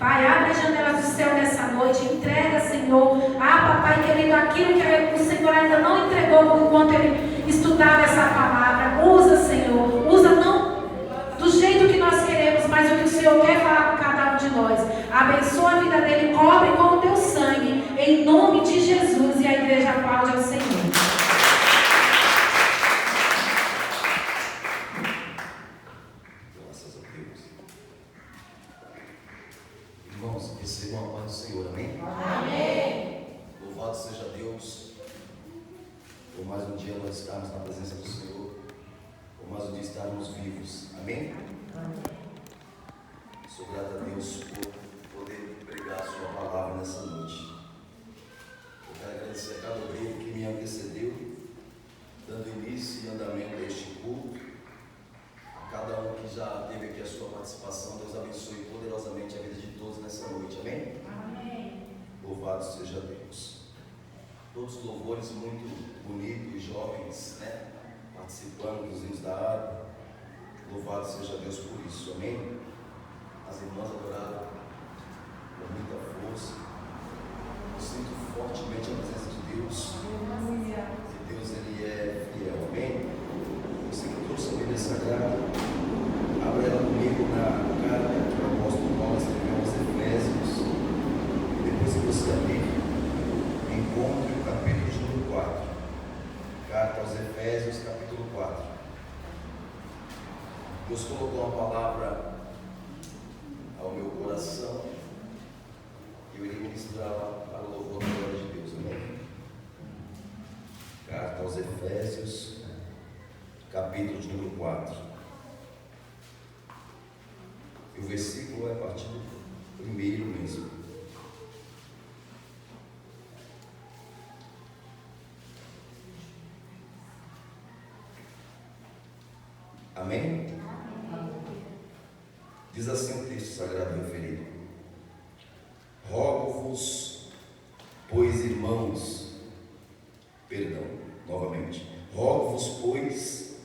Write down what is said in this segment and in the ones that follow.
Pai, abre as janelas do céu nessa noite, entrega, Senhor. Papai querido, aquilo que o Senhor ainda não entregou enquanto ele estudava essa palavra. Usa, Senhor, usa não do jeito que nós queremos, mas o que o Senhor quer falar com cada um de nós. Abençoa a vida dele, cobre com o teu sangue, em nome de Jesus. E a igreja aplaude ao Senhor. Graças a Deus. Irmãos, recebam a paz do Senhor, amém? Amém. Louvado seja Deus por mais um dia nós estarmos na presença do Senhor, por mais um dia estarmos vivos, amém? Sou grato a Deus por poder pregar a sua palavra nessa noite. Eu quero agradecer a cada obreiro que me antecedeu, dando início e andamento a este culto. A cada um que já teve aqui a sua participação, Deus abençoe poderosamente a vida de todos nessa noite, amém? Amém. Louvado seja Deus. Todos louvores muito bonitos, jovens, né? Participando dos hinos da harpa. Louvado seja Deus por isso, amém? As irmãs adoraram com muita força. Eu sinto fortemente a presença de Deus. Que Deus ele é fiel, amém? Você que trouxe a Bíblia Sagrada, abre ela comigo na carta que o apóstolo Paulo escreveu aos Efésios. E depois que você abrir, encontre o capítulo de número 4. Carta aos Efésios, capítulo 4. Deus colocou uma palavra ao meu coração e eu irei ministrá-la para o louvor da glória de Deus, amém? Carta aos Efésios, capítulo de número 4. E o versículo é a partir do primeiro mesmo. Amém? Diz assim o texto sagrado referido: rogo-vos, pois irmãos, rogo-vos, pois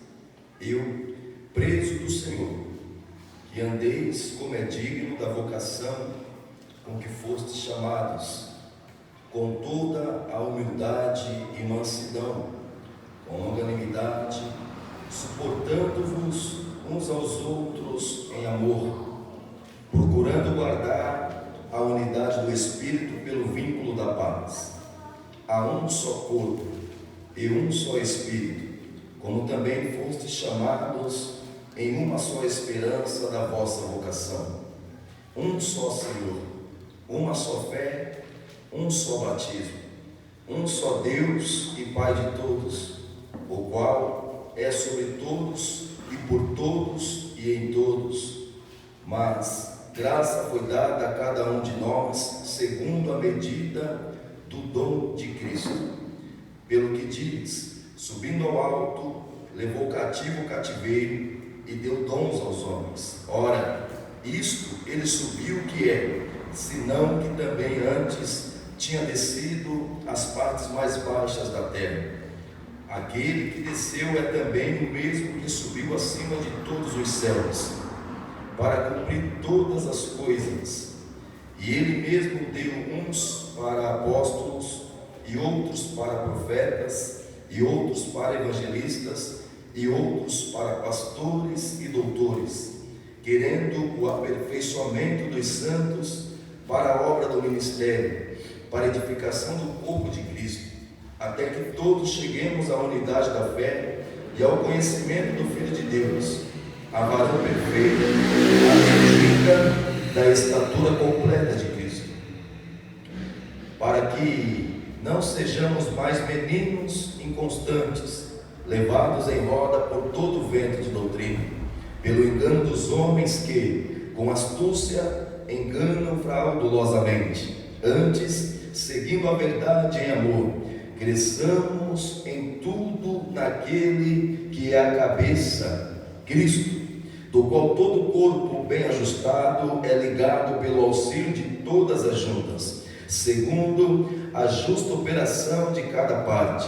eu, preso do Senhor, que andeis como é digno da vocação com que fostes chamados, com toda a humildade e mansidão, com longanimidade, suportando-vos uns aos outros em amor, procurando guardar a unidade do Espírito pelo vínculo da paz. Há um só corpo e um só Espírito, como também fostes chamados em uma só esperança da vossa vocação. Um só Senhor, uma só fé, um só batismo, um só Deus e Pai de todos, o qual é sobre todos e por todos e em todos. Mas graça foi dada a cada um de nós segundo a medida do dom de Cristo. Pelo que diz: subindo ao alto, levou cativo o cativeiro e deu dons aos homens. Ora, isto ele subiu que é, senão que também antes tinha descido às partes mais baixas da terra. Aquele que desceu é também o mesmo que subiu acima de todos os céus, para cumprir todas as coisas. E ele mesmo deu uns para apóstolos, e outros para profetas, e outros para evangelistas, e outros para pastores e doutores, querendo o aperfeiçoamento dos santos para a obra do ministério, para a edificação do corpo de Cristo, até que todos cheguemos à unidade da fé e ao conhecimento do Filho de Deus, a varão perfeito, à medida da estatura completa de Cristo, para que não sejamos mais meninos inconstantes, levados em roda por todo o vento de doutrina, pelo engano dos homens que, com astúcia, enganam fraudulosamente. Antes, seguindo a verdade em amor, cresçamos em tudo naquele que é a cabeça, Cristo, do qual todo o corpo bem ajustado é ligado pelo auxílio de todas as juntas, segundo a justa operação de cada parte,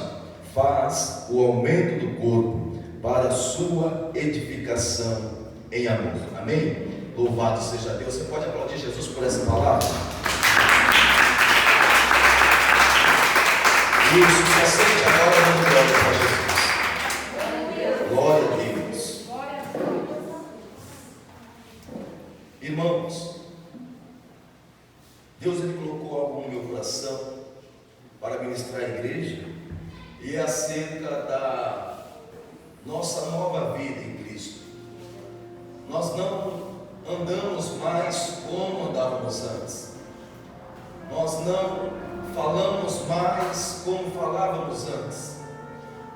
faz o aumento do corpo para a sua edificação em amor. Amém? Louvado seja Deus. Você pode aplaudir Jesus por essa palavra? Isso, só sente agora dando glória para Jesus. Glória a Deus. Irmãos, Deus ele colocou algo no meu coração para ministrar a igreja, e é acerca da nossa nova vida em Cristo. Nós não andamos mais como andávamos antes. Nós não falamos mais como falávamos antes.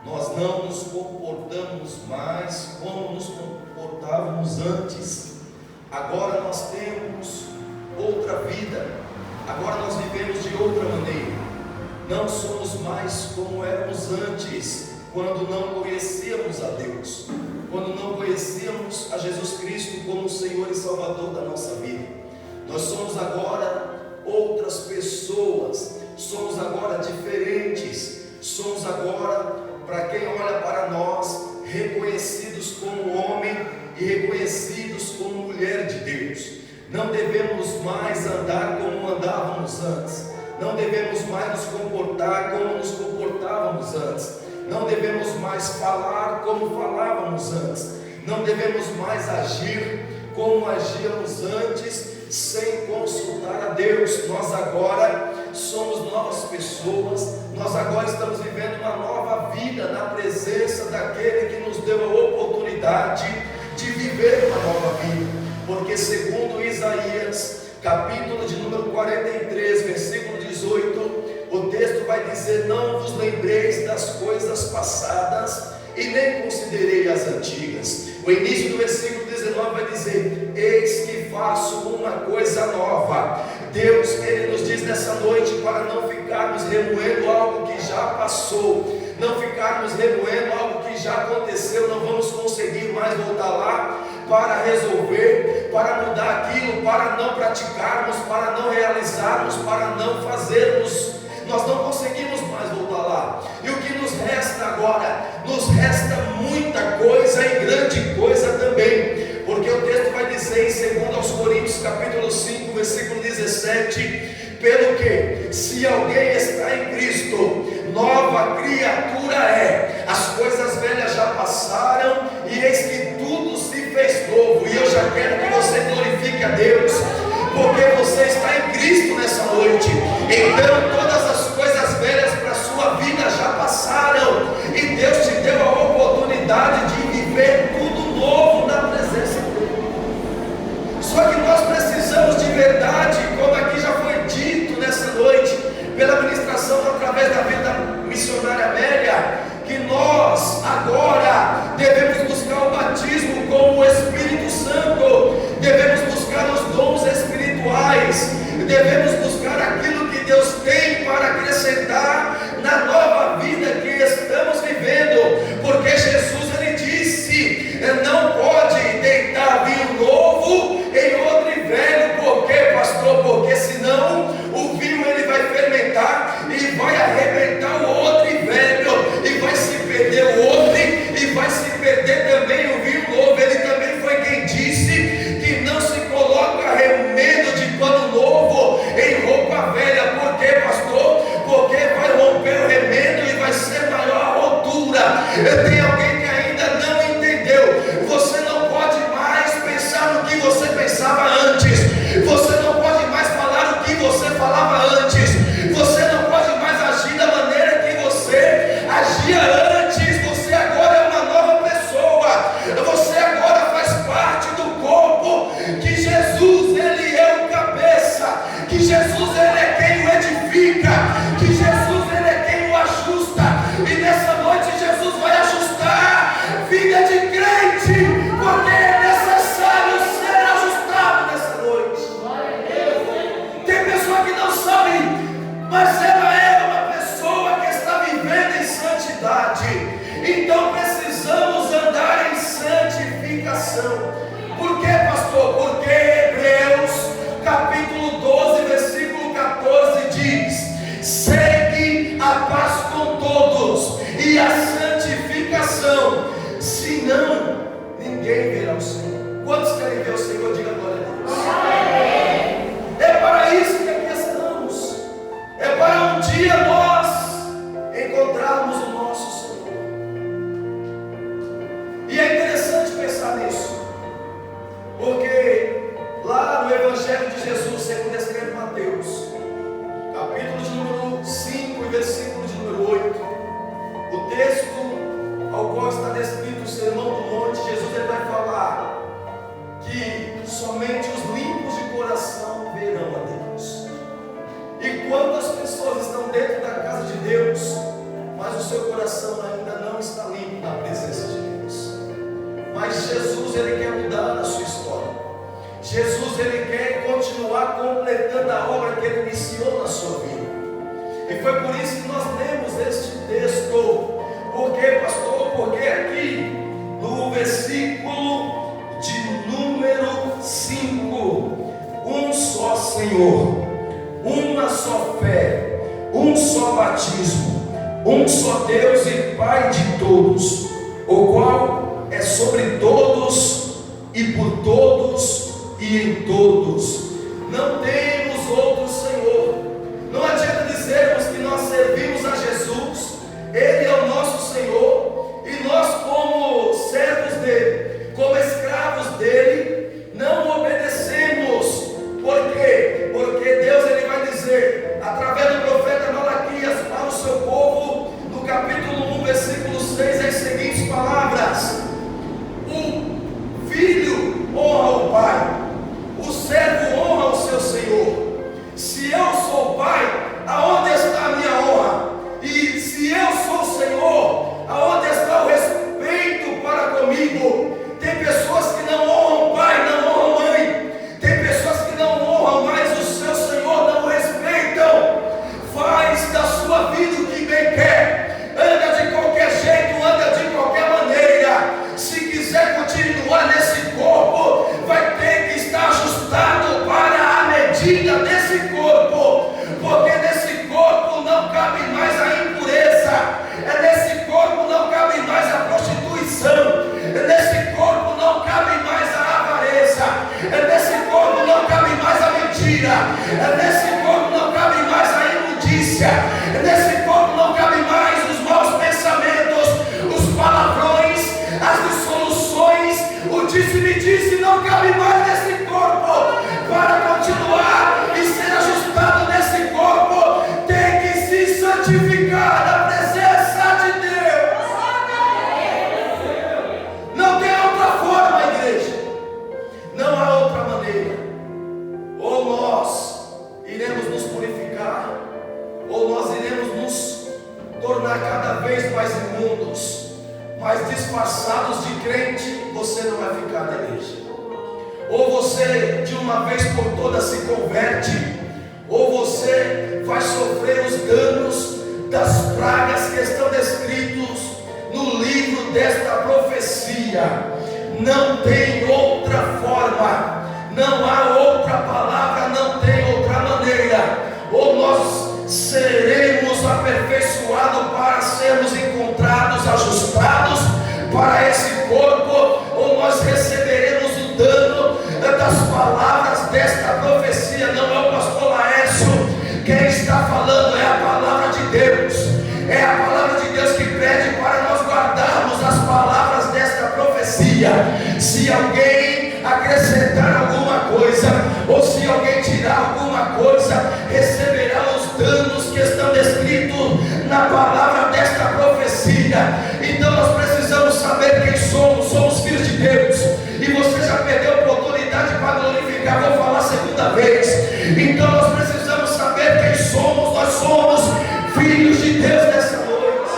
Nós não nos comportamos mais como nos comportávamos antes. Agora nós temos outra vida. Agora nós vivemos de outra maneira. Não somos mais como éramos antes, quando não conhecíamos a Deus, quando não conhecíamos a Jesus Cristo como Senhor e Salvador da nossa vida. Nós somos agora outras pessoas, somos agora diferentes, somos agora, para quem olha para nós, reconhecidos como homem e reconhecidos como mulher de Deus. Não devemos mais andar como andávamos antes, não devemos mais nos comportar como nos comportávamos antes, não devemos mais falar como falávamos antes, não devemos mais agir como agíamos antes, sem consultar a Deus. Nós agora somos novas pessoas, nós agora estamos vivendo uma nova vida na presença daquele que nos deu a oportunidade de viver uma nova vida, porque segundo Isaías, capítulo de número 43, versículo 18, o texto vai dizer: não vos lembreis das coisas passadas e nem considerei as antigas. O início do versículo 19 vai dizer: eis que faço uma coisa nova. Deus, Ele nos diz nessa noite para não ficarmos remoendo algo que já passou, não ficarmos remoendo algo que já aconteceu. Não vamos conseguir mais voltar lá para resolver, para mudar aquilo, para não praticarmos, para não realizarmos, para não fazermos. Nós não conseguimos mais voltar lá. E o que nos resta agora? Nos resta muita coisa e grande coisa também, porque o texto vai dizer em 2 Coríntios capítulo 5, versículo 17: pelo que, se alguém está em Cristo, nova criatura é, as coisas velhas já passaram, e eis que tudo se fez novo. E eu já quero que você glorifique a Deus, porque você está em Cristo nessa noite. Então todas as coisas velhas para a sua vida já passaram, e Deus te deu a oportunidade de viver tudo novo na presença dEle. Só que nós precisamos de verdade, como aqui já foi dito nessa noite, pela ministração através da vida missionária Amélia, que nós agora devemos buscar o batismo com o Espírito Santo, devemos buscar os dons espirituais, devemos buscar aquilo que Deus tem para acrescentar na nova vida que estamos vivendo, porque Jesus ele disse: não pode deitar vinho novo em odre velho. Por quê, pastor? Porque senão o vinho ele vai fermentar e vai arrebentar o odre velho, e vai se perder o odre, e vai se perder também o vinho novo. Ele também foi quem disse que não se coloca remendo de pano novo em roupa velha. Por quê, pastor? Porque vai romper o remendo e vai ser maior a rotura. Tem alguém que ainda não entendeu? Você não pode mais pensar no que você pensava antes, você não pode mais falar o que você falava antes, você não pode mais agir da maneira que você agia antes. Você agora é uma nova pessoa, você agora faz parte do corpo, que Jesus ele é o cabeça, que Jesus ele é quem o edifica, que Jesus ele é quem o ajusta. E nessa noite Jesus vai ajustar vida de crente, porque é necessário ser ajustado nessa noite. Tem pessoa que não sabe, mas ela é uma pessoa que está vivendo em santidade. Então precisamos andar em santificação. Por quê, pastor? Porque Hebreus capítulo 12, versículo 14 diz: segue a paz com todos e a santificação, senão ninguém verá o Senhor. Quantos querem ver o Senhor? Diga glória da casa de Deus, mas o seu coração ainda não está limpo na presença de Deus. Mas Jesus, Ele quer mudar a sua história. Jesus, Ele quer continuar completando a obra que Ele iniciou na sua vida. E foi por isso que nós lemos este texto. Por quê, pastor? Porque aqui no versículo de número 5, um só Senhor, uma só fé, um só batismo, um só Deus e Pai de todos, o qual é sobre todos e por todos e em todos. Não temos outro Senhor. Não adianta dizermos que nós servimos a Jesus, Ele é o nosso Senhor, e nós, como servos dele, como escravos dele, não obedecemos. Por quê? Porque Deus, Ele vai dizer, através do profeta Malaquias, para o seu povo, no capítulo 1, versículo 6, as seguintes palavras: o filho honra o pai, o servo honra o seu senhor. Se eu sou pai, aonde está a minha honra? E se eu sou Senhor, aonde está o respeito para comigo? Tem pessoas que não honram pai, não honram mãe. Tem pessoas que não honram mais o seu Senhor, não o respeitam. Faz da sua vida o que bem quer, anda de qualquer jeito, anda de qualquer maneira. Se quiser continuar nesse corpo, vai ter que estar ajustado para a medida desse corpo, porque nesse corpo não cabe mais a impureza, nesse corpo não cabe mais a prostituição, nesse corpo não cabe mais a avareza, nesse corpo não cabe mais a mentira, nesse corpo não cabe mais a imundícia, nesse corpo não cabe mais os maus pensamentos, os palavrões, as dissoluções, o disse-me-disse não cabe mais nesse corpo. Para continuar e ser ajustado nesse corpo, tem que se santificar na presença de Deus. Não tem outra forma, igreja. Não há outra maneira. Ou nós iremos nos purificar, ou nós iremos nos tornar cada vez mais imundos, mas disfarçados de crente. Você não vai ficar na igreja. Ou você de uma vez por todas se converte, ou você vai sofrer os danos das pragas que estão descritos no livro desta profecia. Não tem outra forma, não há outra palavra, não tem outra maneira. Ou nós seremos aperfeiçoados para sermos encontrados, ajustados para esse corpo, ou nós receberemos o dano das palavras desta profecia. Não é o pastor Laércio quem está falando, é a palavra de Deus. É a palavra de Deus que pede para nós guardarmos as palavras desta profecia. Se alguém acrescentar alguma coisa, ou se alguém tirar alguma coisa, receberá os danos que estão descritos na palavra desta profecia. Então nós precisamos saber quem somos. Somos filhos de Deus. E você já perdeu a oportunidade para glorificar. Vou falar a segunda vez. Então nós precisamos saber quem somos. Nós somos filhos de Deus nessa noite.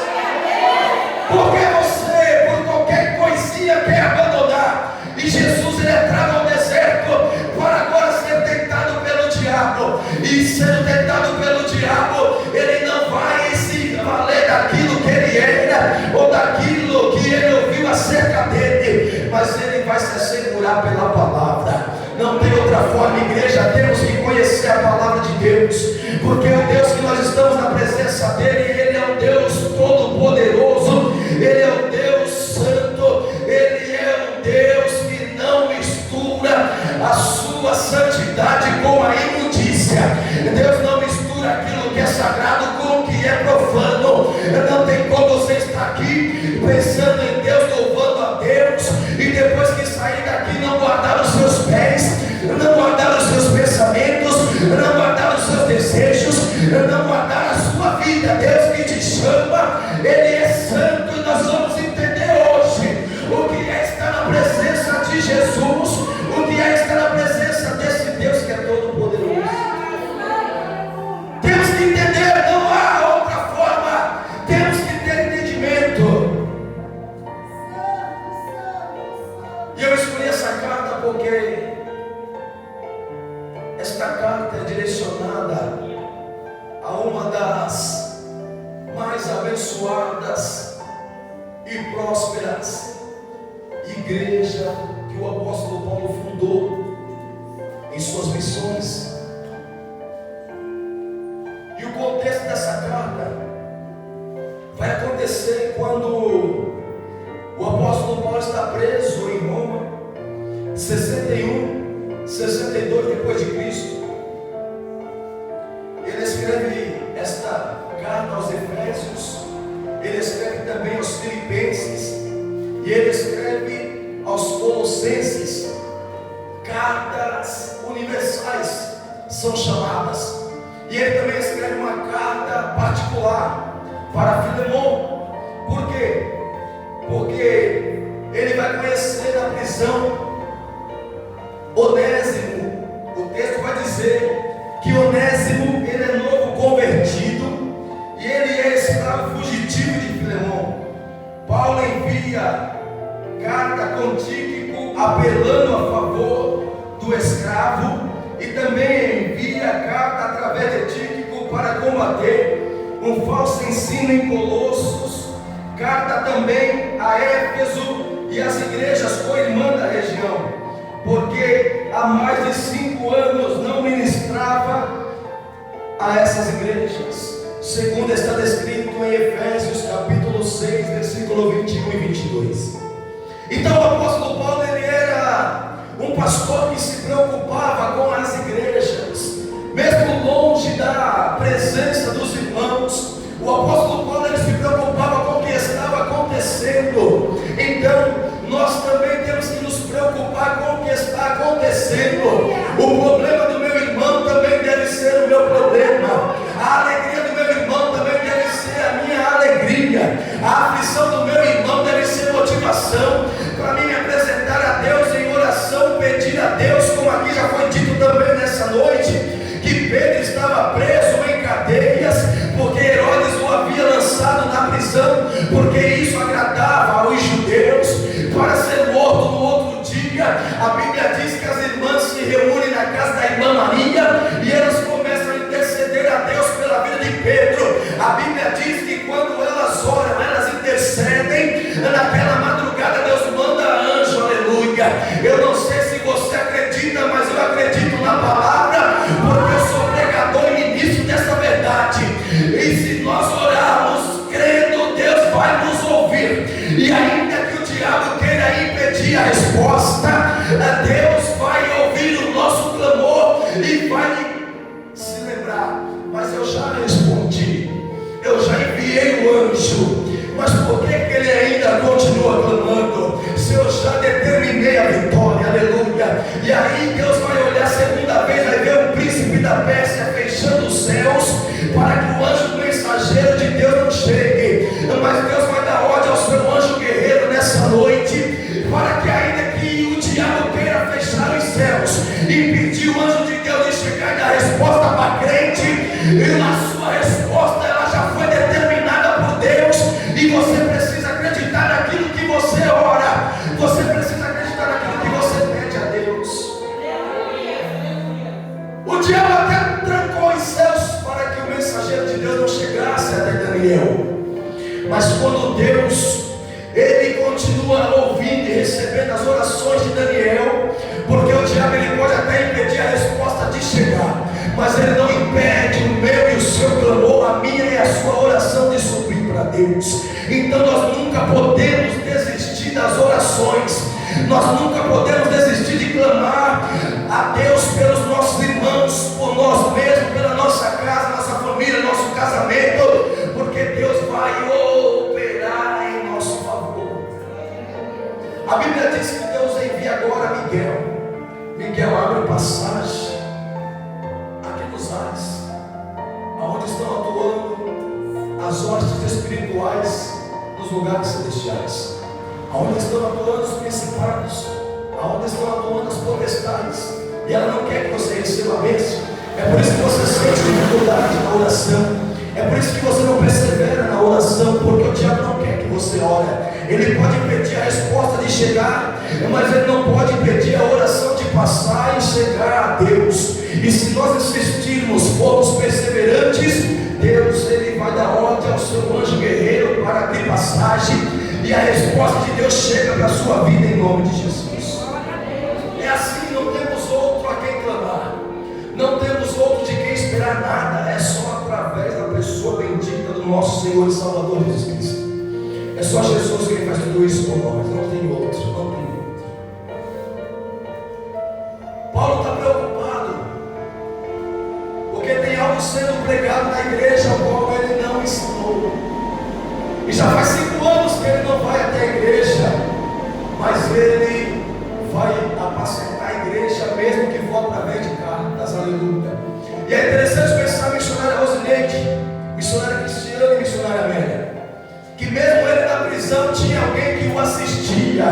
Porque você, por qualquer coisinha, quer abandonar. E Jesus, Ele entrava ao deserto para agora ser tentado pelo diabo. E sendo tentado pelo diabo, Ele não vai se valer daquilo que Ele era, ou daquilo que Ele ouviu acerca dele, mas Ele vai se assegurar pela palavra. Não tem outra forma, igreja. Temos que conhecer a palavra de Deus, porque o Deus que nós estamos na presença dele, Ele é um Deus todo-poderoso, Ele é um Deus santo, Ele é um Deus que não mistura a sua santidade com a imundícia. Deus não mistura aquilo que é sagrado com o que é profano. Não tem como você estar aqui pensando em Deus, louvando a Deus, e depois que sair daqui não guardar os seus pés, não guardar os seus pensamentos, não guardar os seus desejos, não guardar a sua vida. Deus que carta é direcionada a uma das mais abençoadas e prósperas igrejas que o apóstolo Paulo fundou em suas missões. E o contexto dessa carta vai acontecer quando o apóstolo Paulo está preso em Roma, 61, 62 depois de Cristo. Ele escreve esta carta aos Efésios, ele escreve também aos Filipenses, e ele escreve aos Colossenses. Cartas universais são chamadas. E ele também escreve uma carta particular para Filemon. Por quê? Porque ele vai conhecer na prisão Onésimo. O texto vai dizer que Onésimo, ele é novo convertido e ele é escravo fugitivo de Filemon. Paulo envia carta com Tíquico apelando a favor do escravo, e também envia carta através de Tíquico para combater um falso ensino em Colossos. Carta também a Éfeso e as igrejas co-irmãs da região, porque há mais de 5 anos não ministrava a essas igrejas, segundo está descrito em Efésios capítulo 6, versículo 21 e 22. Então o apóstolo Paulo, ele era um pastor que se preocupava com as igrejas, mesmo longe da presença dos irmãos. O apóstolo Paulo, ele se preocupava com o que estava acontecendo. Então nós também temos que nos preocupar com o que está acontecendo. O problema do meu irmão também deve ser o meu problema. A alegria do meu irmão também deve ser a minha alegria. A aflição do meu irmão deve ser motivação para mim me apresentar a Deus em oração, pedir a Deus, como aqui já foi dito também nessa noite, que Pedro estava preso em cadeias, porque Herodes o havia lançado na prisão, porque isso agradava aos judeus, para ser morto no outro dia. A Bíblia diz que as irmãs se reúnem na casa da irmã Maria, e elas começam a interceder a Deus pela vida de Pedro. A Bíblia diz que quando elas oram, elas intercedem, naquela madrugada Deus manda anjo, aleluia. Eu não sei se você acredita, mas eu acredito na palavra, porque eu sou pregador e ministro dessa verdade. E se nós orarmos crendo, Deus vai nos ouvir. E ainda que o diabo queira impedir a resposta, Deus vai ouvir o nosso clamor e vai se lembrar: mas eu já respondi, eu já enviei o anjo. Mas por que ele ainda continua clamando, se eu já determinei a vitória? Aleluia. E aí Deus vai olhar a segunda vez, vai ver o príncipe da Pérsia fechando os céus, para que o anjo mensageiro de Deus não chegue. Mas Deus vai dar ordem ao seu anjo guerreiro nessa noite, para que ainda que o diabo queira fechar os céus e impedir o anjo de Deus de chegar e dar resposta para a crente, e a sua resposta ela já foi determinada por Deus. E você precisa acreditar naquilo que você ora, você precisa acreditar naquilo que você pede a Deus. O diabo até trancou os céus para que o mensageiro de Deus não chegasse até Daniel, mas quando Deus, ele continua ouvindo e recebendo as orações de Daniel, porque o diabo ele pode até impedir a resposta de chegar, mas ele não impede o meu e o seu clamor, a minha e a sua oração de subir para Deus. Então nós nunca podemos desistir das orações, nós nunca podemos desistir de clamar a Deus pelos nossos irmãos, por nós mesmos, pela nossa casa, nossa família, nosso casamento, porque Deus vai operar em nosso favor. A Bíblia diz que Deus envia agora Miguel. Miguel abre passagem aqui nos ares, aonde estão atuando as hostes espirituais nos lugares celestiais, aonde estão atuando os principados, aonde estão atuando as potestades, e ela não quer que você receba a bênção. É por isso que você sente dificuldade na oração, é por isso que você não persevera na oração, porque o diabo não quer que você ore. Ele pode impedir a resposta de chegar, mas ele não pode impedir a oração de passar e chegar a Deus. E se nós insistirmos, formos perseverantes, Deus ele vai dar ordem ao seu anjo guerreiro para abrir passagem, e a resposta de Deus chega para a sua vida em nome de Jesus. É assim, não temos outro a quem clamar, não temos outro de quem esperar nada, é só através da pessoa bendita do nosso Senhor e Salvador Jesus Cristo. É só Jesus que faz tudo isso por nós, não tem outro, não tem outro. Paulo está preocupado, porque tem algo sendo pregado na igreja ao qual ele não ensinou. E já faz 5 anos que ele não vai até a igreja, mas ele vai apacentar a igreja, mesmo que for através de cartas, aleluia. E é interessante pensar a missionária Rosineide, missionária Cristiana e missionária Amélia, que mesmo ele na prisão tinha alguém que o assistia,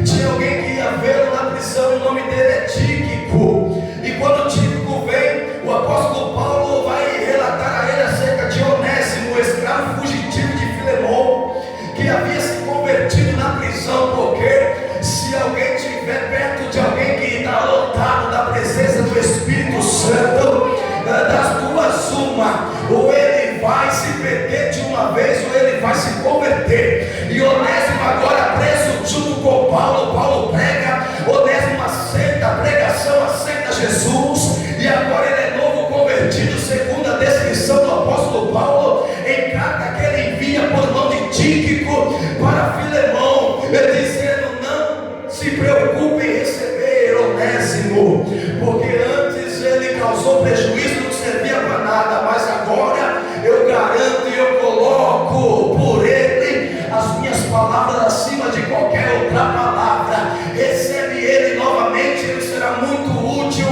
tinha alguém que ia vê-lo na prisão. O nome dele é Tíquico. E quando Tíquico vem, o apóstolo Paulo vai relatar a ele acerca de Onésimo, o escravo fugitivo de Filemon, que havia se convertido na prisão. Porque se alguém estiver perto de alguém que está lotado da presença do Espírito Santo, das duas uma, ou ele vai se perder de uma vez, ou ele vai se converter. E Onésimo agora preso junto com Paulo, Paulo prega, Onésimo aceita a pregação, aceita Jesus, e agora ele é novo convertido, segundo a descrição do apóstolo Paulo, em carta que ele envia por mão de Tíquico para Filemon, dizendo: não se preocupe em receber Onésimo, porque antes ele causou prejuízo, não servia para nada, mas agora eu garanto e eu coloco por ele as minhas palavras acima de qualquer outra palavra. Recebe ele novamente, ele será muito útil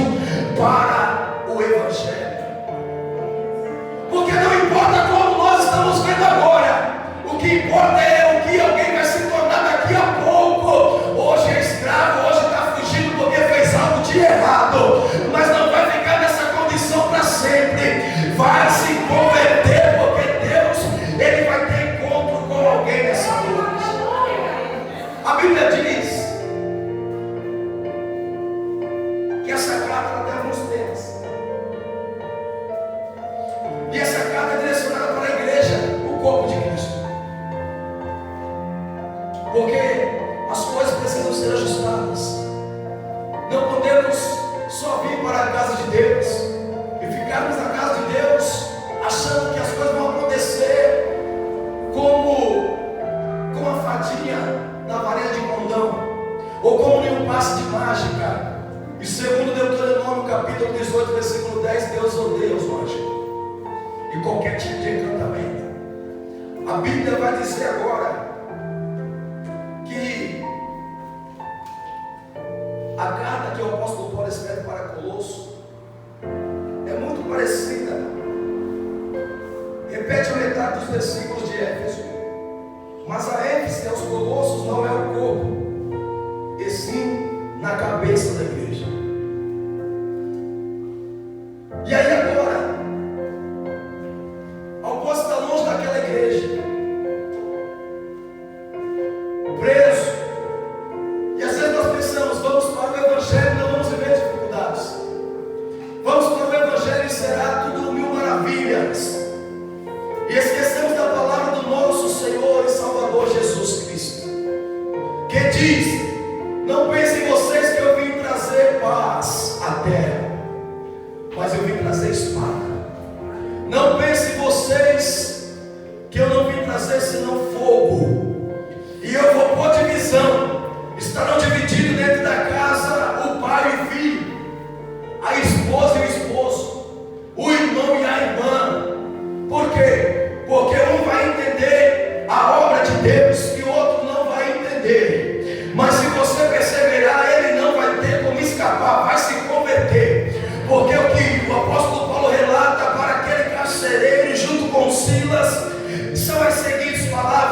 para o Evangelho. Porque não importa como nós estamos vendo agora, o que importa é o que alguém vai se tornar daqui a pouco. Hoje é escravo, hoje está fugindo porque fez algo de errado, mas não vai ficar nessa condição para sempre, vai se converter, porque Deus ele vai ter encontro com alguém nessa noite. A Bíblia diz que essa carta ela tem alguns temas, e essa carta é direcionada para a igreja, o corpo de Cristo, porque as coisas precisam ser ajustadas. Não podemos só vir para a casa de Deus e ficarmos na casa de Deus achando que as coisas vão acontecer como a fadinha na varinha de condão, ou como em um passe de mágica. E segundo Deuteronômio capítulo 18, versículo 10, Deus odeia os mágicos e qualquer tipo de encantamento. A Bíblia vai dizer agora que a carta que o apóstolo Paulo escreve para Colosso é muito parecida, repete a metade dos versículos de Éfeso, mas a ênfase aos Colossos não é o corpo, e sim na cabeça da igreja. E aí agora, ao posto estar longe daquela igreja, preso, e às vezes nós pensamos: vamos para o Evangelho, não vamos viver dificuldades, vamos para o Evangelho e será tudo mil maravilhas, e esquecemos da palavra do nosso Senhor e Salvador Jesus Cristo, que diz: não pensem vocês que eu vim trazer paz à terra, mas eu vim trazer espada. Não pensem vocês que eu não vim trazer senão fogo, e eu vou pôr divisão. Estarão divididos dentro da casa o pai e o filho, a esposa e o esposo, o irmão e a irmã. Por quê? Porque um vai entender a obra de Deus e o outro não vai entender. Mas se você perseverar, ele não vai ter como escapar, vai se converter. Porque o que o apóstolo Paulo relata para aquele carcereiro junto com Silas são as seguintes palavras: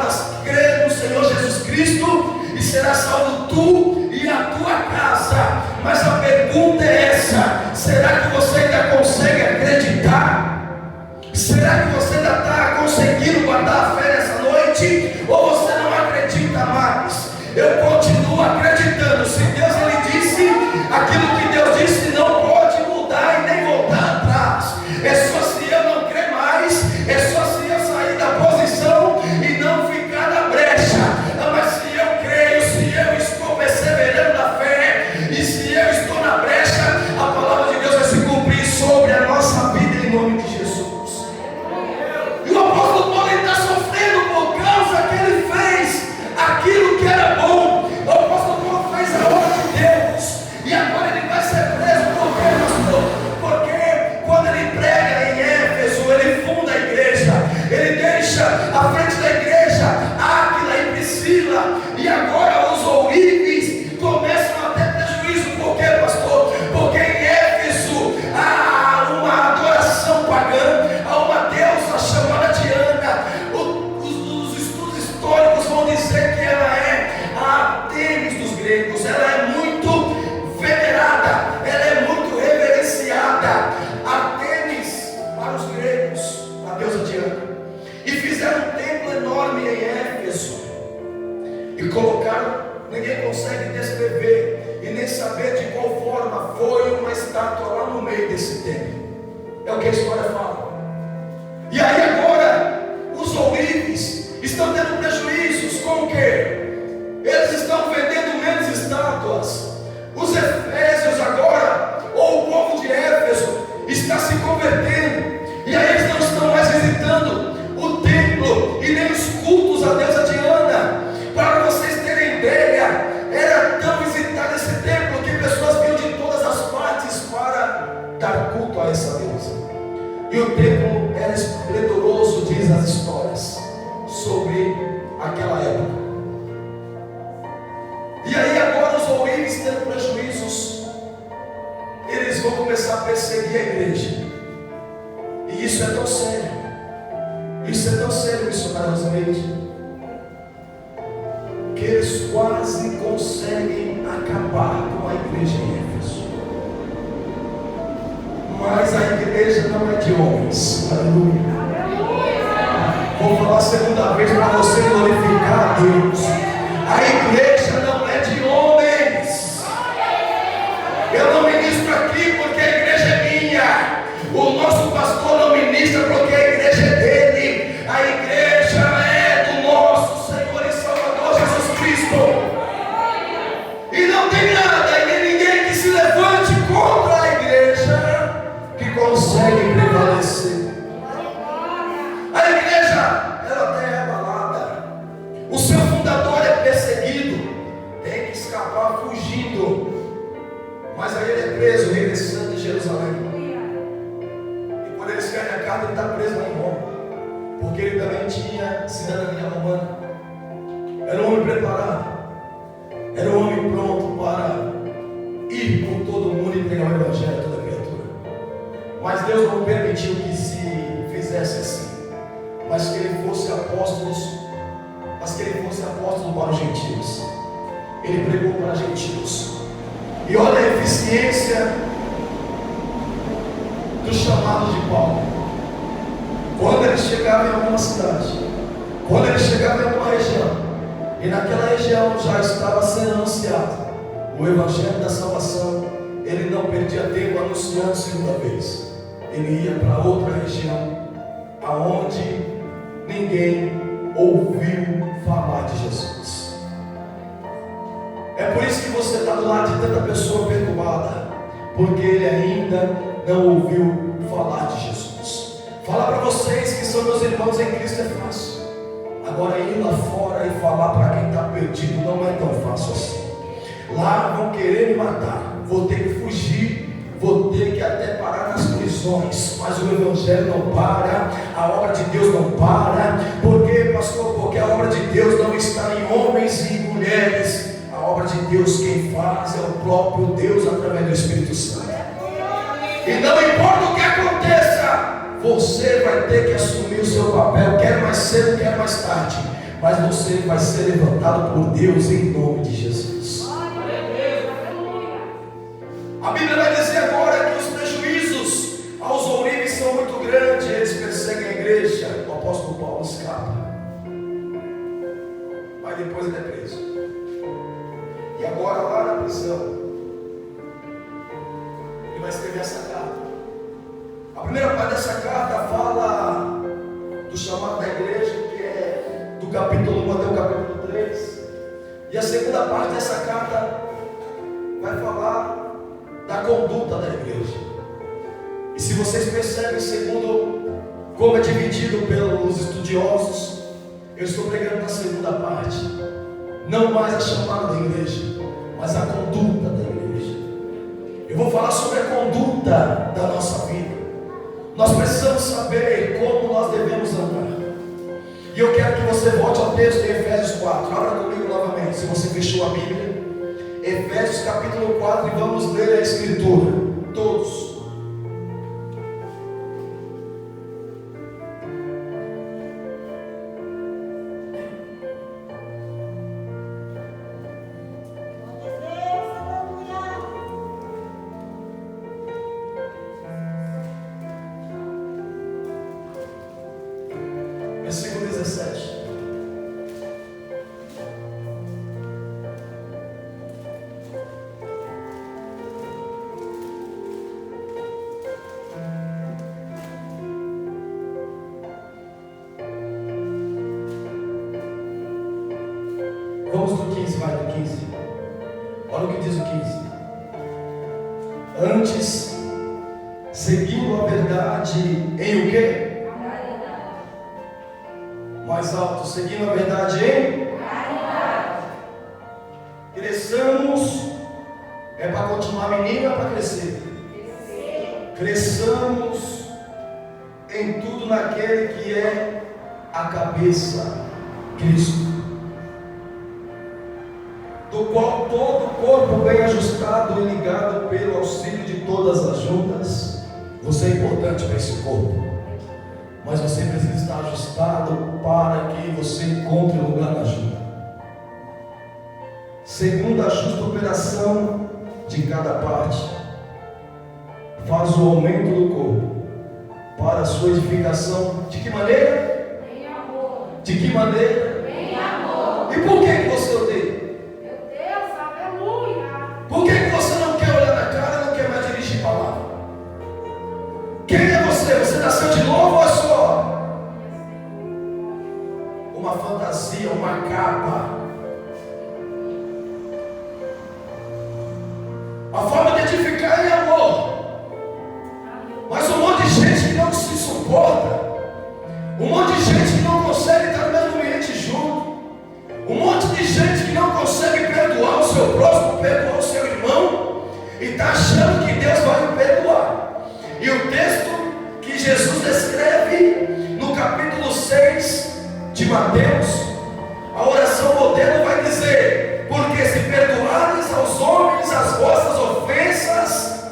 Diana. E fizeram um templo enorme em Éfeso. E colocaram, ninguém consegue descrever e nem saber de qual forma foi uma estátua lá no meio desse templo. É o que a história fala. E aí agora, os ourives estão tendo prejuízos com o quê? Eles estão vendendo menos estátuas. Os efésios agora, ou o povo de Éfeso, está se convertendo. E aí eles não estão mais visitando o templo e nem os cultos a deusa Diana. Para vocês terem ideia, era tão visitado esse templo que pessoas vinham de todas as partes para dar culto a essa deusa. E o templo era esplendoroso, diz as histórias, sobre aquela época. E aí agora os ourives tendo prejuízos, eles vão começar a perseguir a igreja. E isso é tão sério. Isso é tão sério, missionário Rosmeide, que eles quase conseguem acabar com a igreja em Éfeso. Mas a igreja não é de homens. Aleluia. Vou falar a segunda vez para você glorificar a Deus. A igreja não é de homens. Eu não ministro aqui porque a igreja é minha. O nosso pastor não ministra porque a igreja é dele. A igreja é do nosso Senhor e Salvador Jesus Cristo. E não tem nada e nem ninguém que se levante contra a igreja que consegue prevalecer. A igreja, ela até é abalada. O seu fundador é perseguido, tem que escapar fugindo. Mas aí ele é preso, regressando de Jerusalém. E quando eles querem a carta, ele está preso lá em Roma. Porque ele também tinha cidadania romana. Era um homem preparado. Era um homem pronto para ir por todo mundo e pregar o evangelho a toda criatura. Mas Deus não permitiu que se fizesse assim. Mas que ele fosse apóstolo para os gentios. Ele pregou para gentios. E olha a eficiência do chamado de Paulo. Quando ele chegava em alguma cidade, quando ele chegava em alguma região, e naquela região já estava sendo anunciado o evangelho da salvação, ele não perdia tempo anunciando segunda vez. Ele ia para outra região, aonde ninguém ouviu falar de Jesus. É por isso que você está do lado de tanta pessoa perturbada, porque ele ainda não ouviu falar de Jesus. Falar para vocês que são meus irmãos em Cristo é fácil. Agora ir lá fora e falar para quem está perdido não é tão fácil assim. Lá vão querer me matar, vou ter que fugir, vou ter que até parar nas prisões, mas o evangelho não para, a obra de Deus não para. Por quê, pastor? Porque a obra de Deus não está em homens e mulheres. A obra de Deus quem faz é o próprio Deus através do Espírito Santo. E não importa o que aconteça, você vai ter que assumir o seu papel, quer mais cedo, quer mais tarde, mas você vai ser levantado por Deus em nome de Jesus. A Bíblia vai dizer agora que os prejuízos aos ourives são muito grandes, eles perseguem a igreja. O apóstolo Paulo escapa, mas depois ele é preso. E agora lá na prisão, ele vai escrever essa carta. A primeira parte dessa carta fala do chamado da igreja, que é do capítulo 1 até o capítulo 3. E a segunda parte dessa carta vai falar da conduta da igreja. E se vocês percebem, segundo como é dividido pelos estudiosos, eu estou pregando na segunda parte, não mais a chamada da igreja, mas a conduta da igreja. Eu vou falar sobre a conduta da nossa vida. Nós precisamos saber como nós devemos andar. E eu quero que você volte ao texto de Efésios 4. Abra comigo novamente, se você fechou a Bíblia. Efésios capítulo 4, e vamos ler a Escritura. Todos. Vamos do 15, vai do 15. Olha o que diz o 15. Antes, seguindo a verdade em o quê? Mais alto, seguindo a verdade em? Cresçamos, é para continuar menino, é para crescer. Cresçamos em tudo naquele que é a cabeça, Cristo, do qual todo o corpo bem ajustado e ligado pelo auxílio de todas as juntas. Você é importante para esse corpo, mas você precisa estar ajustado para que você encontre lugar na junta. Segundo a justa operação de cada parte, faz o aumento do corpo para a sua edificação. De que maneira? Em amor. De que maneira? Em amor. E por que você odeia? Meu Deus, aleluia. Por que você não quer olhar na cara e não quer mais dirigir palavra? Quem é você? Você nasceu de novo ou é só uma fantasia, uma capa? A forma de edificar é amor. Mas um monte de gente que não se suporta, um monte de gente que não consegue estar no mesmo ambiente junto, um monte de gente que não consegue perdoar o seu próximo, perdoar o seu irmão, e está achando que Deus vai me perdoar. E o texto que Jesus descreve no capítulo 6 de Mateus, a oração modelo vai dizer: porque se perdoares aos homens as vossas ofensas,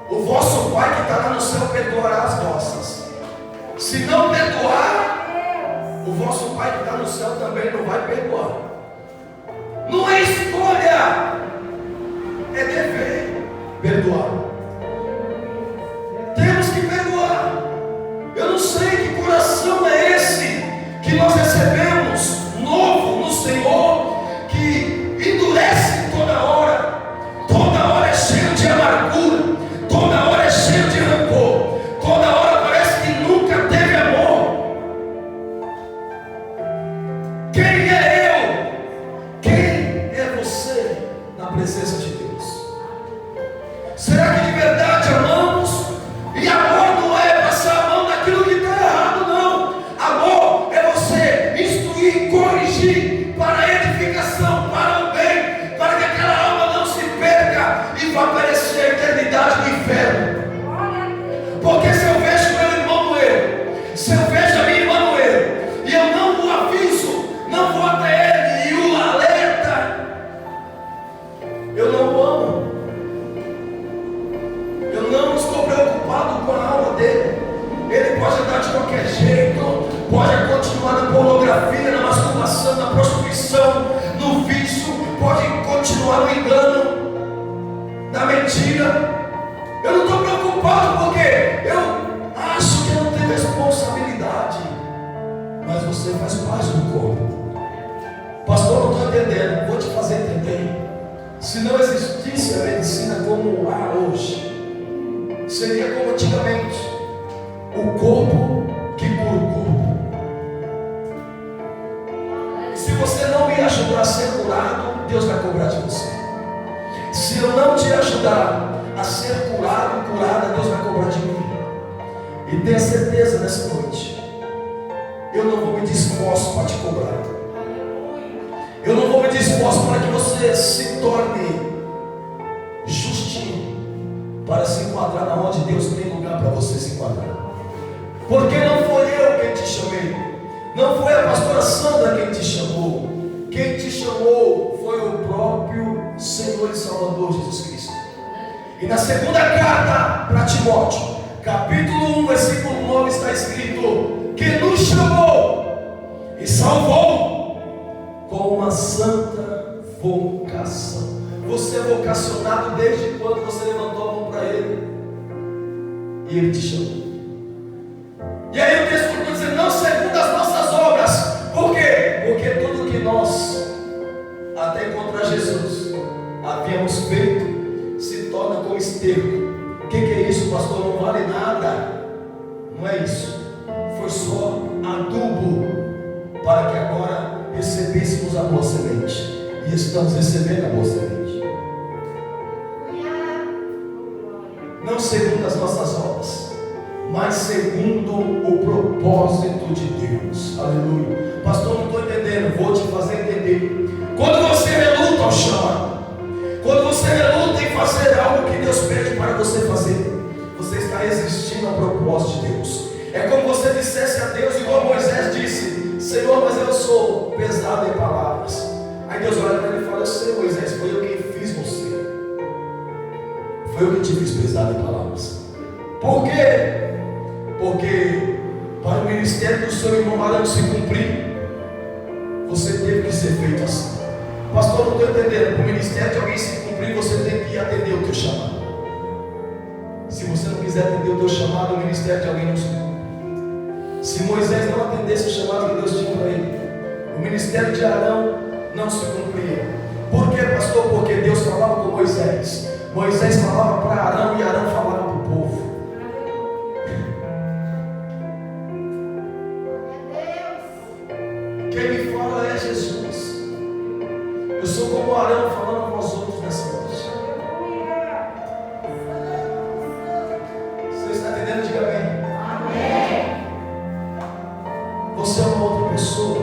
o vosso Pai que está lá no céu perdoará as vossas. Se não perdoar, o vosso Pai que está no céu também não vai perdoar. Não é escolha, é dever perdoar. Temos que perdoar. Eu não sei que coração é esse que nós recebemos novo no Senhor, que endurece toda hora é cheio de amargura, toda hora é cheio de rancor, toda hora parece que nunca teve amor. Quem é eu? Quem é você na presença de Deus? Será que de verdade amamos? E amor não é passar a mão naquilo que está errado, não. Amor é você instruir, corrigir para a edificação, para o bem, para que aquela alma não se perca e vá perecer a eternidade no inferno. Porque se eu vejo meu irmão no erro, se eu vejo a minha irmã no erro, e eu não o aviso, não vou até ele e o alerta, eu não o amo. Eu não estou preocupado com a alma dele. Ele pode andar de qualquer jeito, pode continuar na pornografia, na masturbação, na prostituição, no vício, pode continuar no engano, na mentira. Eu não estou preocupado porque eu acho que eu não tenho responsabilidade, mas você faz parte do corpo. Pastor, não estou entendendo. Vou te fazer entender. Se não existisse a medicina como há hoje, seria como antigamente, o corpo que cura o corpo. E se você não me ajudar a ser curado, Deus vai cobrar de você. Se eu não te ajudar a ser curado, curada, Deus vai cobrar de mim. E tenha certeza nessa noite, eu não vou me disposto para te cobrar. Eu não vou me disposto para que você se torne justinho para se enquadrar na onde Deus tem lugar para você se enquadrar. Porque não foi eu quem te chamei, não foi a pastora Sandra quem te chamou. Quem te chamou foi o próprio Senhor e Salvador Jesus Cristo. E na segunda carta para Timóteo, capítulo 1, versículo 9, está escrito: que nos chamou e salvou com uma santa vocação. Você é vocacionado desde quando você levantou a mão para Ele e Ele te chamou. E aí o texto continua dizendo: não segundo as nossas obras. Por quê? Porque tudo que nós, até encontrar Jesus, havíamos feito, se torna como esterco. O que é isso, pastor? Não vale nada. Não é isso. Foi só adubo para que agora recebêssemos a boa semente. e estamos recebendo a boa semente. Não segundo as nossas obras, mas segundo o propósito de Deus. Aleluia. Pastor, não estou entendendo. Vou te fazer entender. Quando você reluta ao chamado, quando você reluta em fazer algo que Deus pede para você fazer, você está resistindo ao propósito de Deus. É como você dissesse a Deus, igual Moisés disse: Senhor, mas eu sou pesado em palavras. Aí Deus olha para ele e fala: eu sei, Moisés, foi eu quem fiz você. Foi eu que te fiz pesado em palavras. Por quê? Porque para o ministério do seu irmão Arão se cumprir, você teve que ser feito assim. Pastor, não estou entendendo. Para o ministério de alguém se cumprir, você tem que atender o teu chamado. Se você não quiser atender o teu chamado, o ministério de alguém não se cumpre. Se Moisés não atendesse o chamado que Deus tinha para ele, o ministério de Arão não se cumpria. Por quê, pastor? Porque Deus falava com Moisés. Moisés falava para Arão e Arão falava para o povo. Quem me fala é Jesus. Eu sou como Arão falando com os outros nessa noite. Você está entendendo? Diga amém. Amém. Você é uma outra pessoa.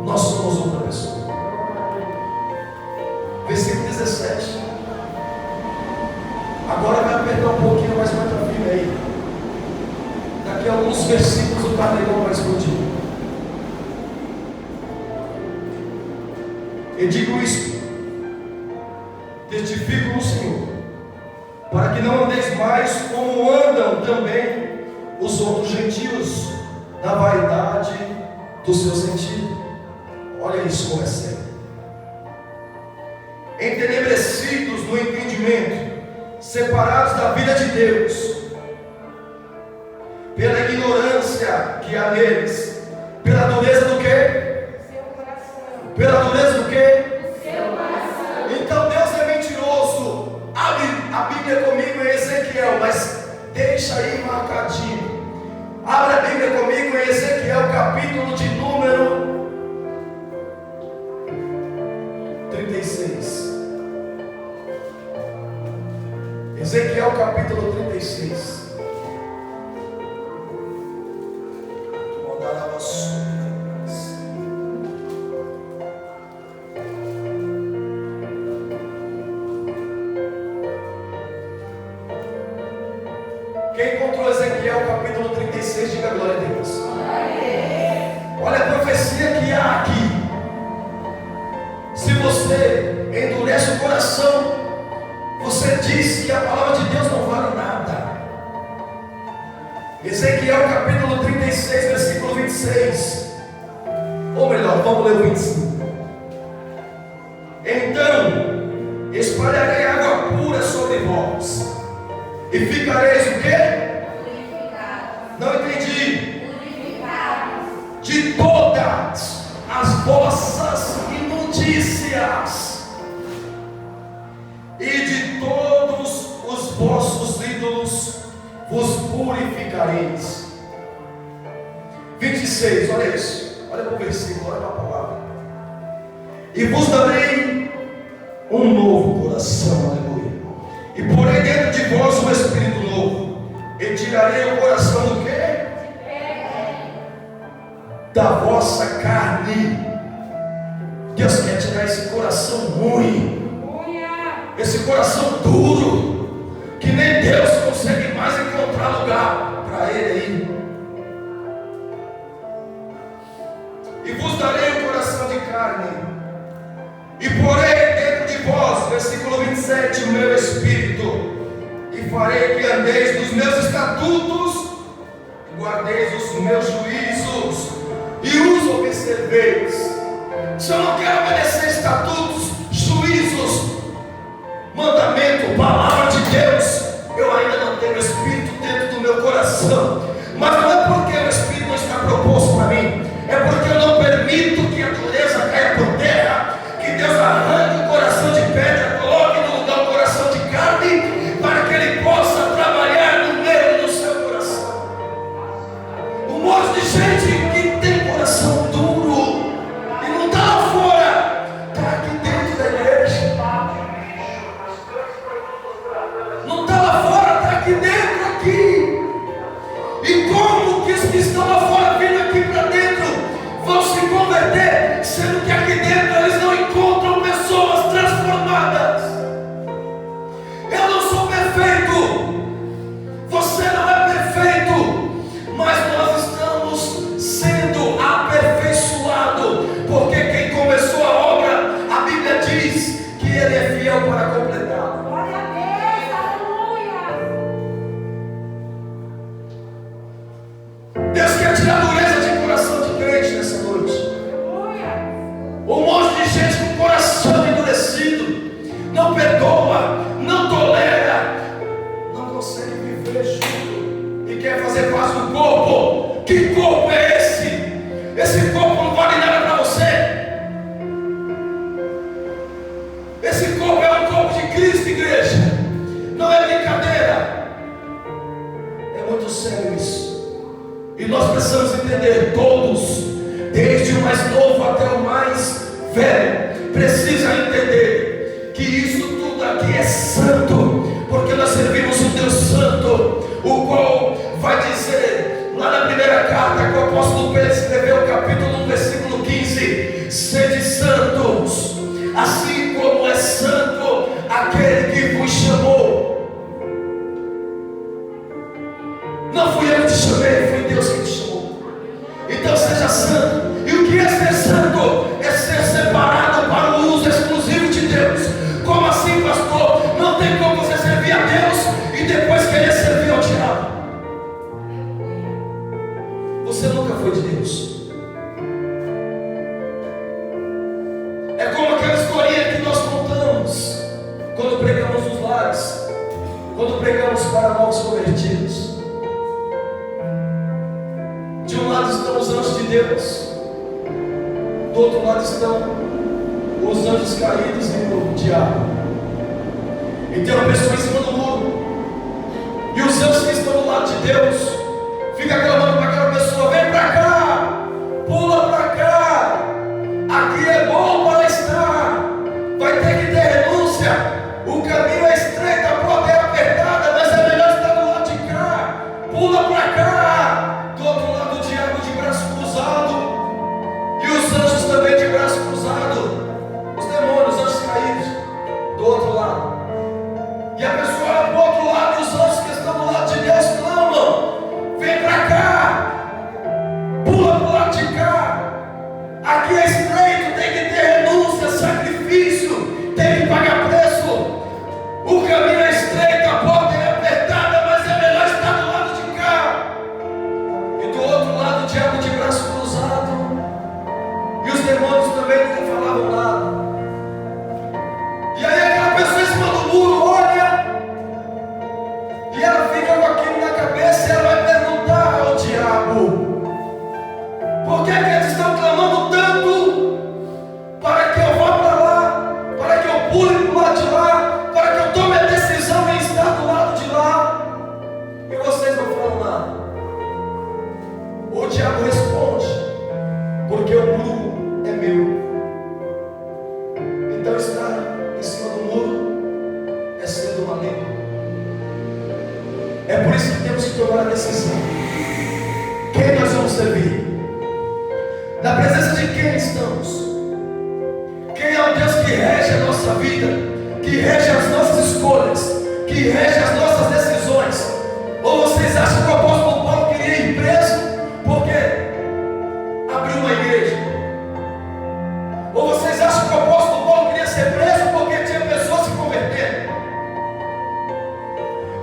Nós somos outra pessoa. Versículo 17. Agora vai apertar um pouquinho, mas vai estar firme aí. Daqui a alguns versículos o carneirão vai explodir. Eu digo isso, testifico no Senhor, para que não andeis mais como andam também os outros gentios, na vaidade do seu sentido. Olha isso como é sério. Entenebrecidos no entendimento, separados da vida de Deus, pela ignorância que há neles, pela dureza do quê? Pela dureza do quê? Então Deus é mentiroso. Abre a Bíblia comigo em Ezequiel, mas deixa aí marcadinho. Abre a Bíblia comigo em Ezequiel, capítulo de número 36. Ezequiel capítulo 36. Quem encontrou Ezequiel capítulo 36, diga glória a Deus. Olha a profecia que há aqui. Se você endurece o coração, você diz que a palavra de Deus não vale nada. Ezequiel capítulo 36, versículo 26. Ou melhor, vamos ler o 25. Então espalharei água pura sobre vós, e ficareis o quê? Purificados. Não entendi. Purificados. De todas as vossas imundícias e de todos os vossos ídolos vos purificareis. 26, olha isso. Olha para o versículo, olha para a palavra. E vos darei um novo coração, aleluia. E porei dentro de vós um espírito novo. E tirarei o coração do quê? Da vossa carne. Deus quer tirar esse coração ruim, esse coração duro, que nem Deus consegue mais encontrar lugar para ele aí. E vos darei um coração de carne, e porei dentro de vós, versículo 27, o meu espírito, e farei que andeis nos meus estatutos, e guardeis os meus juízos, e os observeis. Se eu não quero obedecer estatutos, juízos, mandamento, palavra de Deus, eu ainda não tenho o Espírito dentro do meu coração. Mas não é porque o Espírito não está proposto para mim, é porque eu não permito que a dureza caia por terra, que Deus arranque o coração de pedra, coloque no lugar o coração de carne, para que Ele possa trabalhar no meio do seu coração. Um monte de gente que tem coração duro e não está lá fora, para que Deus converter, sendo que aqui dentro eles não encontram pessoas transformadas. Eu não sou perfeito, você não é perfeito, mas nós estamos sendo aperfeiçoados, porque quem começou a obra, a Bíblia diz que Ele é fiel para completar. Glória a Deus, aleluia. Deus quer tirar a dureza de coração de crente nessa noite. Um monte de gente com o coração endurecido, não perdoa, não tolera, não consegue viver junto e quer fazer parte do corpo. Que corpo é esse? Esse corpo não vale nada para você. Esse corpo é um corpo de Cristo, igreja. Não é brincadeira. É muito sério isso. E nós precisamos entender, todos, desde o mais novo até o mais velho, precisa entender que isso tudo aqui é santo, porque nós servimos um Deus santo, o qual vai dizer lá na primeira carta que o apóstolo Pedro escreveu, capítulo 1, versículo 15: sede santos, assim como é santo aquele que vos chamou. Não fui eu que te chamei, foi Deus que te chamou. Então seja santo. E o que é ser santo? É ser separado para o uso exclusivo de Deus. Como assim, pastor? Não tem como você servir a Deus e depois querer servir ao diabo. Você nunca foi de Deus. É como aquela historinha que nós contamos quando pregamos nos lares, quando pregamos para novos convertidos. De um lado estão os anjos de Deus, do outro lado estão os anjos caídos e o diabo. E tem uma pessoa em cima do muro, e os anjos que estão do lado de Deus ficam clamando para aquela pessoa: vem para cá, pula para cá, aqui é bom para estar, vai ter que ter renúncia, o caminho é estreito, a porta é apertada, mas é melhor estar do lado de cá, pula para cá. Do outro lado o diabo de braço cruzado, e os anjos também de braço cruzado, os demônios, os anjos caídos do outro lado. E a pessoa olha para o outro lado, e os anjos que estão do lado de Deus clamam: vem para cá, pula para o lado de cá, aqui é estreito, tem que ter renúncia, sacrifício, tem que pagar preço, o caminho é estreito, a porta é apertada, mas é melhor estar do lado de cá. E do outro lado o diabo de braço cruzado, e os demônios também não falavam nada. E aí aquela pessoa em cima do muro olha, e ela fica com aquilo na cabeça, e ela vai perguntar ao diabo: por que eles estão clamando tanto para que eu vá para lá, para que eu pule para o lado de lá, para que eu tome a decisão em estar do lado de lá, e vocês não falam nada? O diabo responde: porque o muro é meu. Então estar em cima do muro é ser do maligno. É por isso que temos que tomar a decisão. Quem nós vamos servir? Na presença de quem estamos? Quem é o Deus que rege a nossa vida, que rege as nossas escolhas, que rege as nossas decisões? Ou vocês acham que o apóstolo Paulo queria ir preso porque abriu uma igreja? Ou vocês acham que o apóstolo Paulo queria ser preso porque tinha pessoas se convertendo?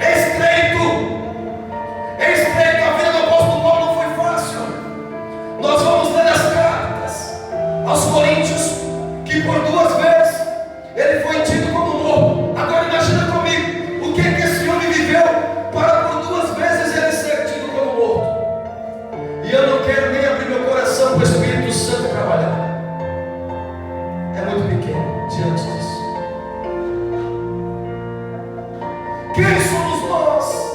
É estreito. A vida do apóstolo Paulo não foi fácil. Nós vamos ler as cartas aos Coríntios, que por 2 vezes ele foi tido como morto. Agora imagina comigo, o que esse homem viveu para por 2 vezes ele ser tido como morto. E eu não quero nem abrir meu coração para o Espírito Santo trabalhar. É muito pequeno diante disso. Quem somos nós?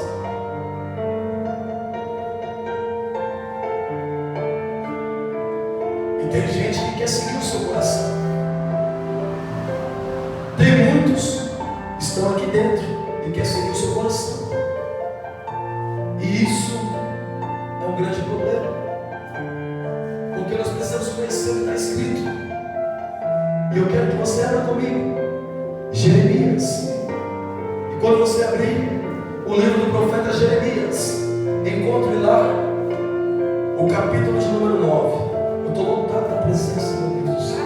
E tem gente que quer seguir o seu coração. Tem muitos que estão aqui dentro e quer seguir o seu coração. E isso é um grande problema, porque nós precisamos conhecer profeta Jeremias. Encontre lá o capítulo de número 9. Eu estou lotado da presença do Deus do céu.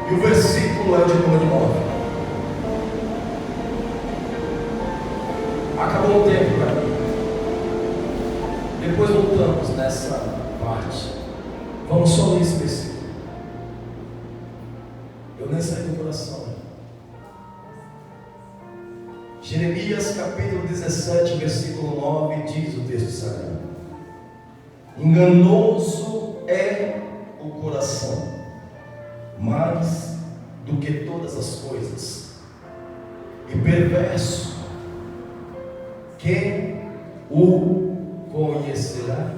E o versículo é o de número 9. Acabou o tempo para mim. Depois voltamos nessa parte. Vamos só ler esse versículo. Eu nem saí do coração. Jeremias capítulo 17, versículo 9, diz o texto sagrado: enganoso é o coração, mais do que todas as coisas, e perverso, quem o conhecerá?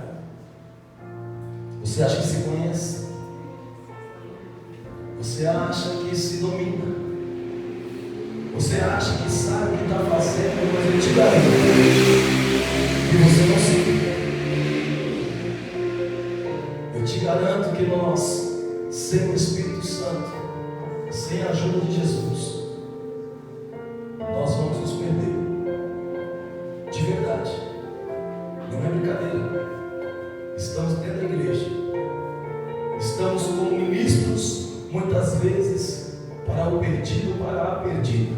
Você acha que se conhece? Você acha que se domina? Você acha que sabe o que está fazendo, mas eu te garanto que você não sabe. Eu te garanto que nós, sem o Espírito Santo, sem a ajuda de Jesus, nós vamos nos perder. De verdade. Não é brincadeira. Estamos dentro da igreja. Estamos como ministros, muitas vezes, para o perdido, para a perdida.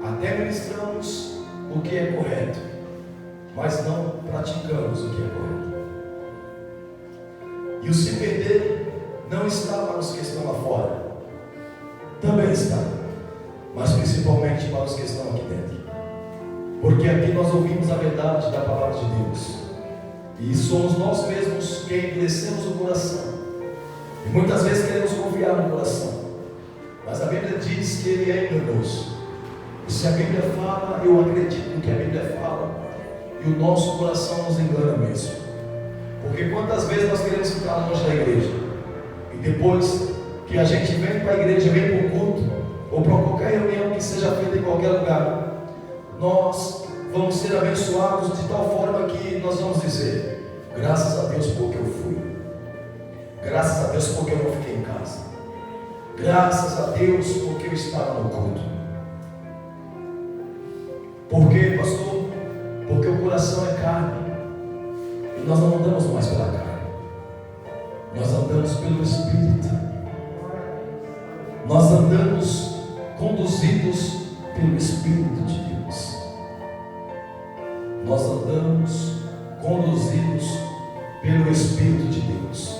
Até ministramos o que é correto, mas não praticamos o que é correto. E o se perder não está para os que estão lá fora, também está, mas principalmente para os que estão aqui dentro, porque aqui nós ouvimos a verdade da palavra de Deus, e somos nós mesmos quem endurecemos o coração, e muitas vezes queremos confiar no coração, mas a Bíblia diz que ele é enganoso. E se a Bíblia fala, eu acredito no que a Bíblia fala, e o nosso coração nos engana mesmo. Porque quantas vezes nós queremos ficar longe da igreja, e depois que a gente vem para a igreja, vem para o culto, ou para qualquer reunião que seja feita em qualquer lugar, nós vamos ser abençoados de tal forma que nós vamos dizer: graças a Deus porque eu fui, graças a Deus porque eu não fiquei em casa, graças a Deus porque eu estava no culto. Por quê, pastor? Porque o coração é carne, e nós não andamos mais pela carne, nós andamos pelo Espírito, nós andamos conduzidos pelo Espírito de Deus, nós andamos conduzidos pelo Espírito de Deus.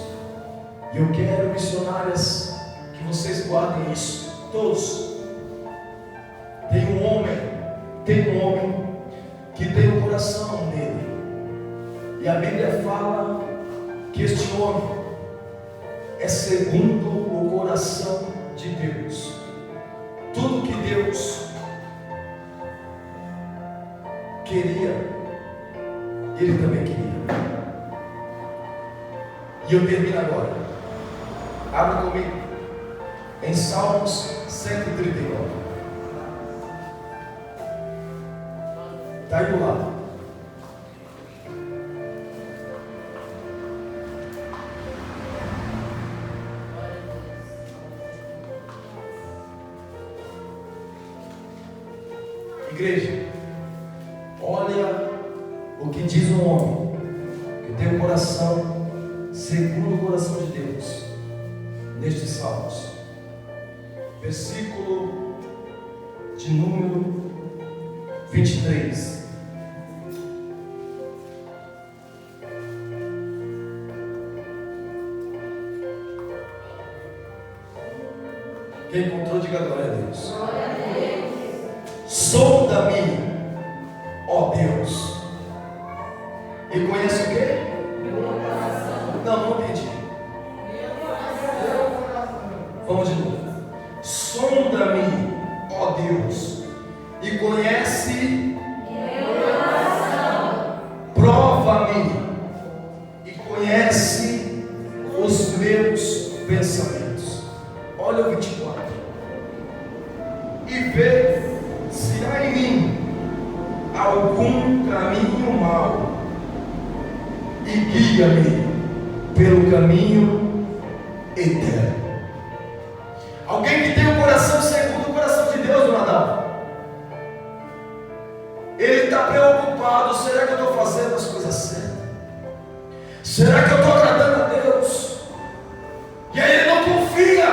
E eu quero, missionárias, que vocês guardem isso, todos. Tem um homem que tem o coração nele, e a Bíblia fala que este homem é segundo o coração de Deus. Tudo que Deus queria, ele também queria. E eu termino agora. Abra comigo em Salmos 139. Está aí do lado. Igreja, olha o que diz um homem que tem um coração segundo o coração de Deus, nestes Salmos, versículo de número 23. Quem encontrou, diga glória a Deus. Sonda-me, ó Deus. E conhece o quê? Não entendi. Vamos de novo. Sonda-me, ó Deus, e conhece. Prova-me e conhece os meus pensamentos. Olha o 24. E vê se há em mim algum caminho mau, e guia-me pelo caminho eterno. Alguém que tem o coração segundo o coração de Deus, Nadal, ele está preocupado: será que eu estou fazendo as coisas certas? Será que eu estou agradando a Deus? E aí ele não confia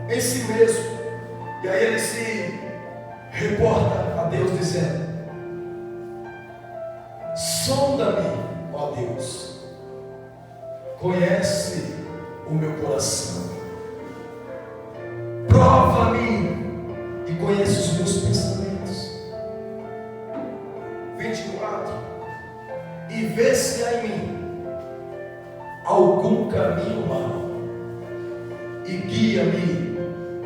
em si mesmo. E aí ele se reporta a Deus dizendo: sonda-me, ó Deus, conhece o meu coração, prova-me e conhece os meus pensamentos. 24. E vê se há em mim algum caminho mau, e guia-me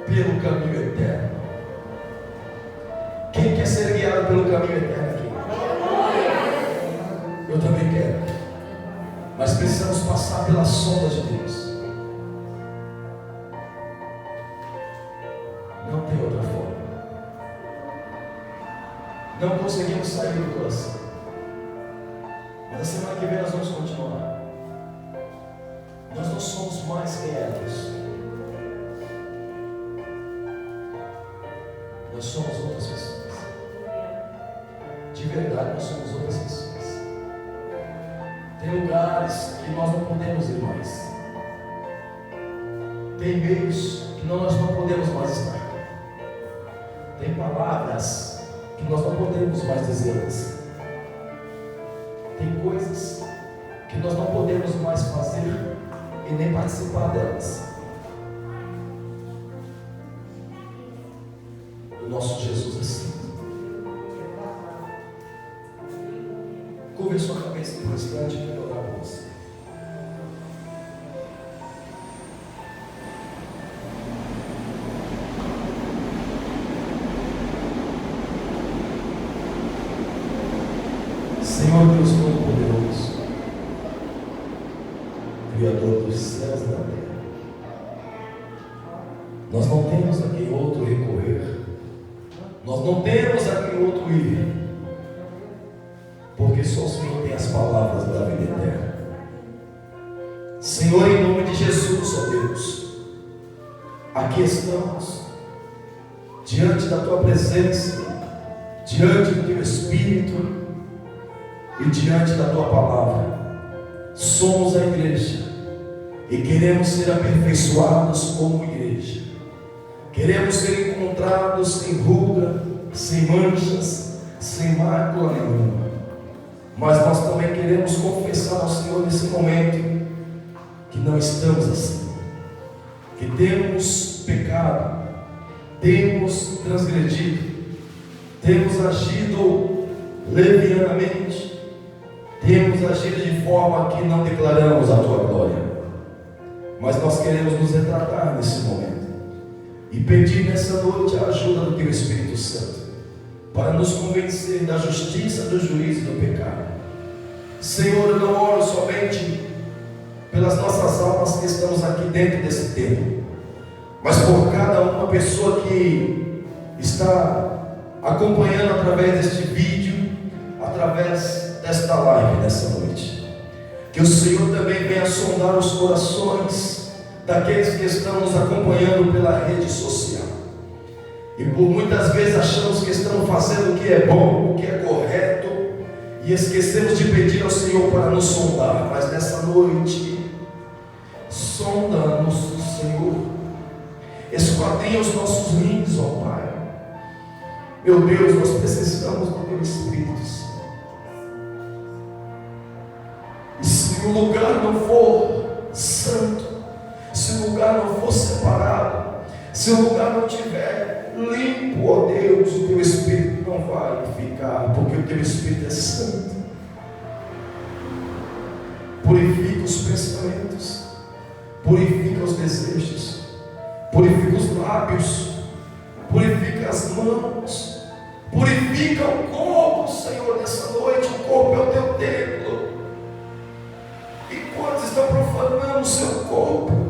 pelo caminho eterno. Quem quer ser guiado pelo caminho eterno aqui? Eu também quero. Mas precisamos passar pela sonda de Deus. Não tem outra forma. Não conseguimos sair do coração. Mas na semana que vem nós vamos continuar. Nós não somos mais quem éramos. Nós somos outras pessoas. De verdade, nós somos outras pessoas. Tem lugares que nós não podemos ir mais. Tem meios que nós não podemos mais estar. Tem palavras que nós não podemos mais dizê-las. Tem coisas que nós não podemos mais fazer e nem participar delas. O nosso Jesus é santo. Curve sua cabeça por um instante e quero orar por você. Senhor Deus Todo-Poderoso, Criador dos céus e da terra, nós não temos a quem outro recorrer, nós não temos a quem outro ir, porque só o Senhor tem as palavras da vida eterna. Senhor, em nome de Jesus, ó Deus, aqui estamos, diante da Tua presença, diante do Teu Espírito e diante da Tua palavra. Somos a igreja e queremos ser aperfeiçoados como igreja. Queremos ser encontrados sem ruga, sem manchas, sem mácula nenhuma. Mas nós também queremos confessar ao Senhor nesse momento que não estamos assim, que temos pecado, temos transgredido, temos agido levianamente, temos agido de forma que não declaramos a Tua glória. Mas nós queremos nos retratar nesse momento e pedir nessa noite a ajuda do Teu Espírito Santo para nos convencer da justiça, do juízo e do pecado. Senhor, eu não oro somente pelas nossas almas que estamos aqui dentro desse templo, mas por cada uma pessoa que está acompanhando através deste vídeo, através desta live nessa noite. Que o Senhor também venha sondar os corações daqueles que estão nos acompanhando pela rede social. E por muitas vezes achamos que estamos fazendo o que é bom, o que é correto, e esquecemos de pedir ao Senhor para nos sondar. Mas nessa noite, sonda-nos, Senhor, esquadrinha os nossos rins, ó Pai. Meu Deus, nós precisamos do Teu Espírito Santo. E se o lugar não for santo, se o lugar não for separado, Se o lugar não estiver limpo, ó Deus, o teu Espírito não vai ficar, porque o teu Espírito é santo. Purifica os pensamentos, purifica os desejos, purifica os lábios, purifica as mãos, purifica o corpo, Senhor, nessa noite. O corpo é o teu templo. E quantos estão profanando o seu corpo?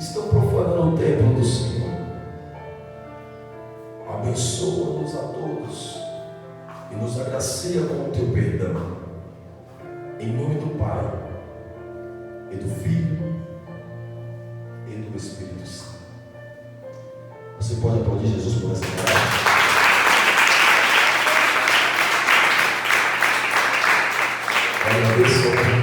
Estão profanando o templo do Senhor. Abençoa-nos a todos e nos agracia com o teu perdão. Em nome do Pai, e do Filho, e do Espírito Santo. Você pode aplaudir Jesus por essa palavra. Agradeço ao